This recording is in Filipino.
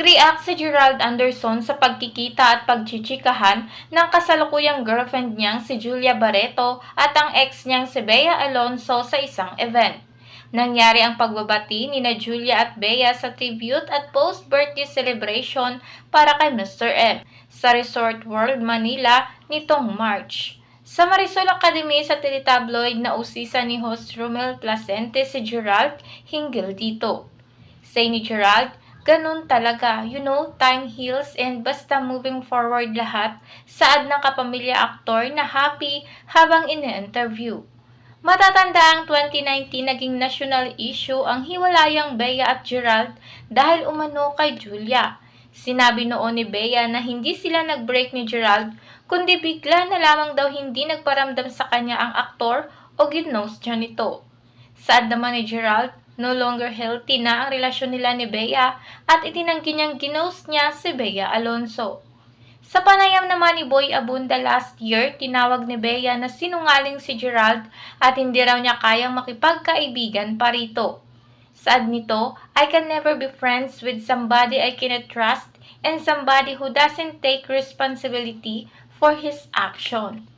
Nag-react si Gerald Anderson sa pagkikita at pagchichikahan ng kasalukuyang girlfriend niyang si Julia Barreto at ang ex niyang si Bea Alonzo sa isang event. Nangyari ang pagbabati nina Julia at Bea sa tribute at post-birthday celebration para kay Mr. M sa Resort World Manila nitong March. Sa Marisol Academy sa teletabloid na usisa ni host Romel Placente si Gerald hinggil dito. Say ni Gerald, ganun talaga, time heals and basta moving forward lahat, saad ng kapamilya aktor na happy habang ine-interview. Matatanda ang 2019 naging national issue ang hiwalayang Bea at Gerald dahil umano kay Julia. Sinabi noon ni Bea na hindi sila nag-break ni Gerald kundi bigla na lamang daw hindi nagparamdam sa kanya ang aktor o ginost siya nito. Saad naman ni Gerald, no longer healthy na ang relasyon nila ni Bea at itinanggi niyang ginost niya si Bea Alonzo. Sa panayam naman ni Boy Abunda last year, tinawag ni Bea na sinungaling si Gerald at hindi raw niya kayang makipagkaibigan pa rito. Saad nito, I can never be friends with somebody I cannot trust and somebody who doesn't take responsibility for his action.